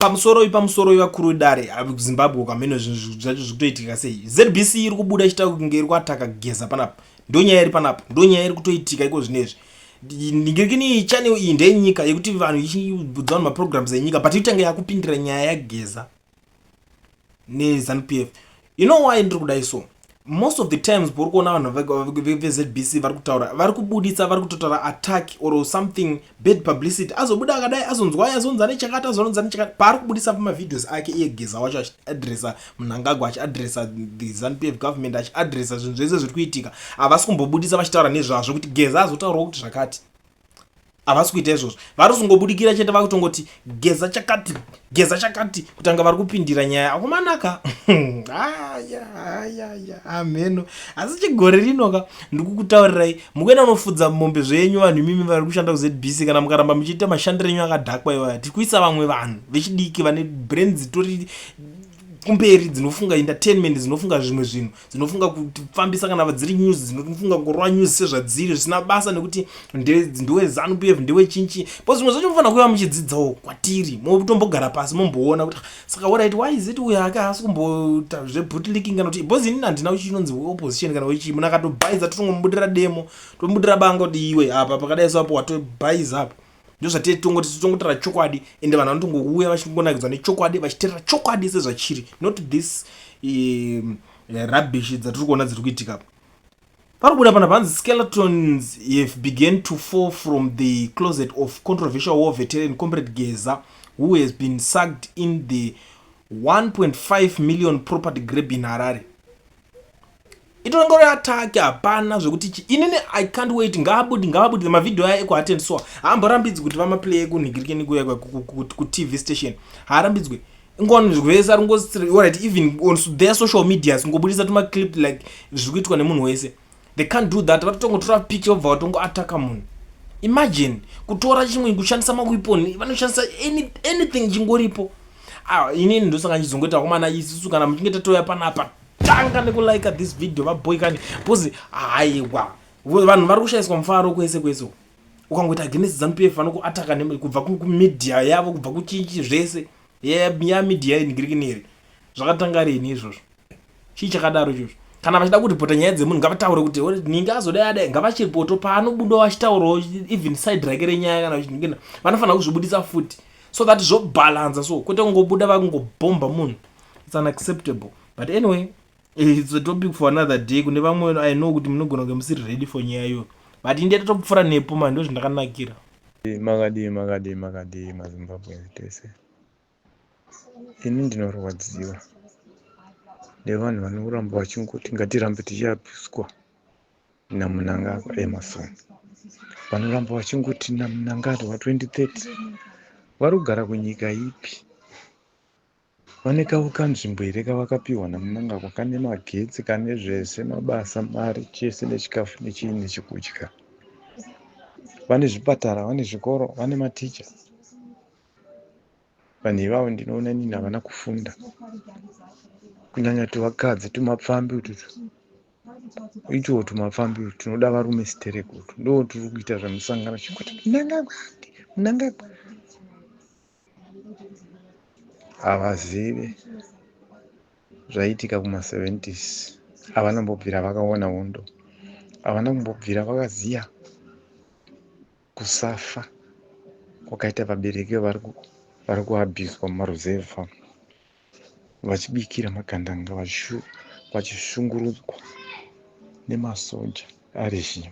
pamusoro vakuru dare Zimbabwe kwamene zvinhu zvacho zvikutoitika sei. ZBC iri kubuda ichita kunge iri kuataka Geza panapa, ndonyaya iri panapa, ndonyaya iri kutoitika iko zvinezvi. Ndingirikini channel iyi ndenyika yekuti vanhu ichibudza vanhu maprograms enyika but itanga yakupindira nyaya yaGeza neZANU-PF. You know why ndiri kudai so? Most of the times pori kuona vanhu veZBC vari kutaura, vari kubuditsa, vari kutotaura attack or something bad publicity, azobuda akadai azonzwai azonza nechakati azonza nechakati, paari kubudisa pamavidheos ake iye Geza wacho achiadresa Mnangagwa, achiadresa the ZANU-PF government, achiadresa zvinhu zvese zviri kuitika. Havasi kumbobudisa vachitaura nezvazvo kuti Geza azotaurawo kuti zvakati. Havasi kuita izvozvo, vari kuzongobudikira chete vakutongoti Geza chakati kutanga vari kupindira nyaya akumanaka. Ameno, asi chigore rinoka ndikukutaurirai, mukuenda unofudza mombe zvenyu vanhu imimi vari kushanda kuZBC, kana mukaramba muchiita mashandiro enyu akadhakwa iwaya, tiri kuisa vamwe vanhu vechidiki vane brain dzitori kumberi, dzinofunga entertainment, dzinofunga zvimwe zvinhu, dzinofunga kufambisa kana vadziri news, dzinofunga kurova news sezvadziri zvisina basa nekuti ndiwe ZANU-PF ndiwe chinchi. Po zvimwe zvacho mufanira kuva muchidzidzawo kwatiri, motombogara pasi momboona kuti saka alright, why is it uyo akahasi kumboita zvebootlicking kana kuti bozi inini handina chinonzi opposition kana wechi muna katobhaiza totongomubudira demo, tomubudira banga kuti iwe apa pakadai so apo watobhaiza apo. Ndozvatitongotara chokwadi, ende vanhu vanotongouya vachingonakidzwa nechokwadi vachiteerera chokwadi sezvachiri, not this rubbish dzatiri kuona dziri kuitika. Pari kubuda pana panzi skeletons have begun to fall from the closet of controversial war veteran Comrade Geza, who has been sucked in the 1.5 million property grab in Harare. Itonongore atake hapana zvekuti inini I can't wait, ngavabudise mavideo aya ekuattend so haamborambidzwi kuti vamaplay ekunhingirikeni kuya ku TV station, haarambidzwe ngoni zvese ari alright, even on their social media ngobudisa tuma clip like zviri kuitwa nemunhu wese. They can't do that, vatotongotora picture obva vatongoataka munhu. Imagine kutora chimwe kushandisa maweapon, vanoshandisa anything chingoripo. Inini ndosanga chizongoita komana isusu kana muchinge tatoya panapa tanga nekulike this video vaboy kani pozi aiwa vanhu vari kushayiswa mufaro kwese ukangoita against ZANU-PF vanokuataka kubva kumedia yavo, kubva kuchinchi zvese media yenhingirikini zvakatanga rini izvozvo. Chii chakadaro izvozvo? Kana vachida kuripota nyaya dzemunhu ngavataure kuti ninga azodai adai, ngavachiripoto paanobuda vachitaurawo even side rake renyaya kana vachiningina, vanofanira kuzvibudisa futi so that zvobalance, so kwete kungobuda vakungobhomba munhu. It's unacceptable. But anyway, it's a topic for another day. Kune vamwe I know kuti munogona kunge musiri ready for nyaya iyo, but ndiye topfura nepo man, ndo zvindakanakira. Makadi maZimbabwe tese. Ini ndinorwadziwa nevanhu vanoramba vachingoti ngatirambe tichiapiswa naMnangagwa Emerson, vanoramba vachingoti naMnangagwa wa2030. Vari kugara kunyika ipi? Vane kanzvimbo here kavakapiwa naMnangagwa kane magetsi, kane zvese, mabasa, mari, chese nechikafu nechii nechekudya. Vane zvipatara, vane zvikoro, vane maticha. Vanhu ivavo ndinoona nini havana kufunda, kunyanya tuvakadzi tumapfambi ututu. Itiwo tumapfambi utu tinoda varume sitereki utu, ndo turi kuita zvemusangano chikuti Mnangagwa. Havazivi zvaitika kuma70s, havana kumbobvira vakaona hondo, havana kumbobvira vakaziya kusafa kwakaita vabereki vari kuabhiswa mumaruzevha, vachibikira magandanga, vachishungurudzwa nemasoja arezhimu.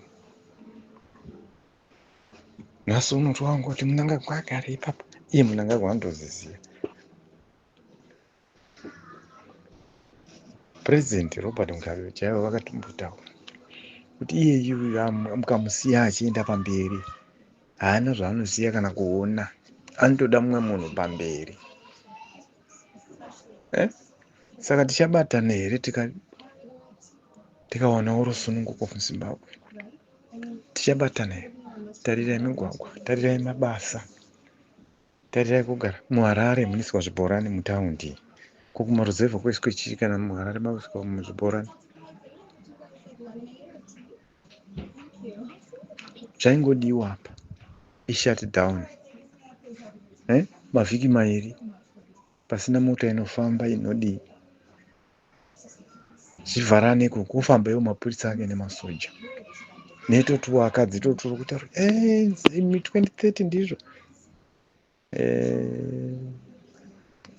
Nhasi unoti wangoti Mnangagwa agare ipapa, iye Mnangagwa andoziziya. President Robert Mugabe chaivo vakatombotaura kuti iyeyu mukamusiya achienda pamberi haana zvaanoziya kana kuona, anotoda mumwe munhu pamberi. Saka tichabatana here tikaonawo rusununguko muZimbabwe? Tichabatana here? Tarirai migwagwa, tarirai mabasa, tarirai kugara. MuHarare munoiswa zvibhorani mutaundi, kumaruzevha kweiswe chii kana muHarare maiswa muzvibhorani? Zvaingodiwa apa ishut down mavhiki mairi pasina mota inofamba inodii zvivharane kufambayo mapurisa ake nemasoja netotuwo akadzi toturi kutaura 2030 ndizvo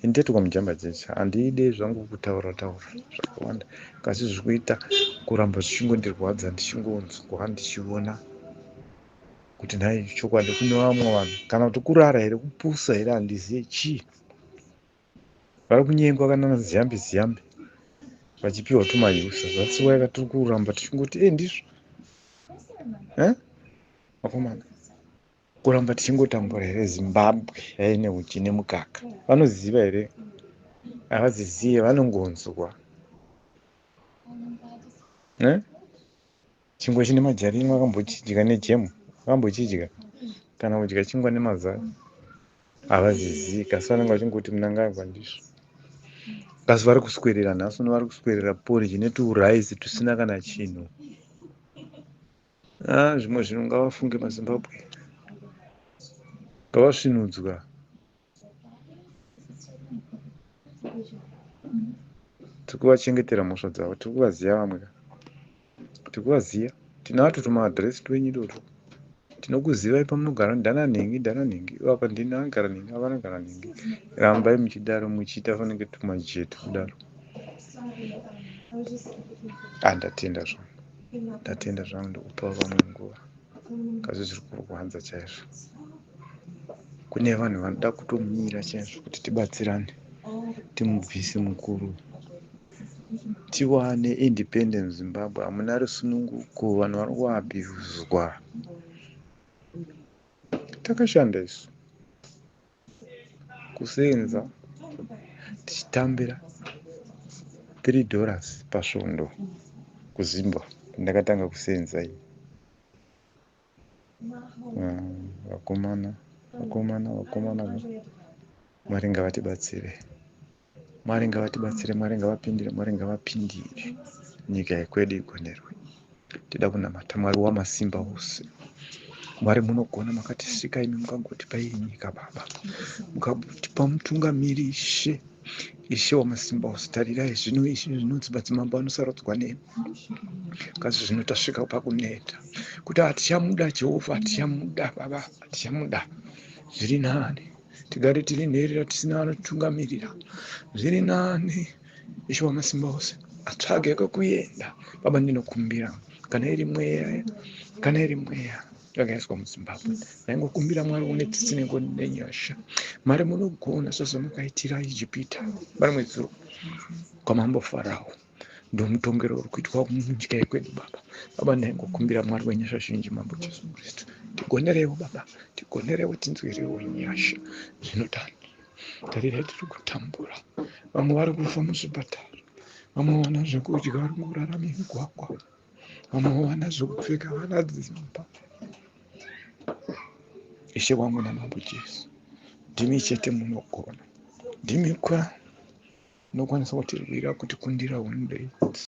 ndetwa mujamba jecha handidi zvangu kutaura zvakawanda kasi zvikuita kuramba zvichingondirwadza ndichingonzwa ndichiona kuti nhai chokwadi kune vamwe vanhu kana kuti kurara here kupusa here handizive chii vari kunyengwa kana naziyambi vachipiwa tumayusa zvasiwai tiri kuramba tichingoti ndizvo vakomana kuramba tichingotambura here Zimbabwe yaine uchi nemukaka vanoziva here havazizive vanongonzwa chingwa chine majarini vakambochidya nejemu vakambochidya kana kudya chingwa nemazai havazizivi kasi vanenge vachingoti munangagwa ndizvo kasi vari kuswedera nhasi vari kuswedera poriji netuuraisi tusina kana chinhu zvimwe zvinhu ngavafunge maZimbabwe ngavasvinudzwa tiri kuvachengetera mhosva dzavo tiri kuvaziva vamwe tiri kuvaziva tinato tumaadhiresi twenyu doto tinokuzivai pamunogara dhananhengi apa ndina agara nhengi ava anogara nhengi rambai muchidaro muchiita fanenge tumajetu kudaro ndatenda zvangu ndikupa vamwe nguva kasi zviri kurwadza chaizvo kune vanhu vanoda kutomira chaizvo kuti tibatsirane timubvise mukuru tiwane independence Zimbabwe hamuna rusununguko vanhu vari kuabhuzwa takashanda isu kusenza tichitambira $3 pasvondo kuZimbabwe ndakatanga kusenza iyi vakomana Mwari ngavatibatsire Mwari ngavapindire nyika yekwedu igonerwe tida kunamata Mwari wamasimba ose Mwari munogona makatisvika imi mukagotipa iyi nyika baba mukatipa mutungamiri ishe wamasimba ose tarirai zvino izvi zvinonzi madzimambo anosarodzwa nemi kasi zvino tasvika pakuneta kuti hatichamuda Jehovha hatichamuda baba hatichamuda zviri nani tigare tiri nherera tisina anotungamirira zviri nani ishe wamasimba ose atsvage kwekuenda baba ndinokumbira kana iri mweya yakaiswa muZimbabwe ndaingokumbira Mwari une tsitsi nenyasha Mwari munogona sezvamukaitira Ijipita vari mwedzuro kwamambo Farao ndomutongero uri kuitwa munyika yekwedu baba ndaingokumbira Mwari wenyasha zhinji mambo Jesu Kristu tigonerewo baba tigonerewo tinzwirewo nyasha zvinodani tarirai tiri kutambura vamwe vari kufa muzvipatara vamwe vana zvekudya vari kurarama migwagwa vamwe vana zvekupfeka vana dzimba ishe wangu namambo Jesu ndimi chete munogona ndimi kwa nokwanisa kutirwira kuti kundira one day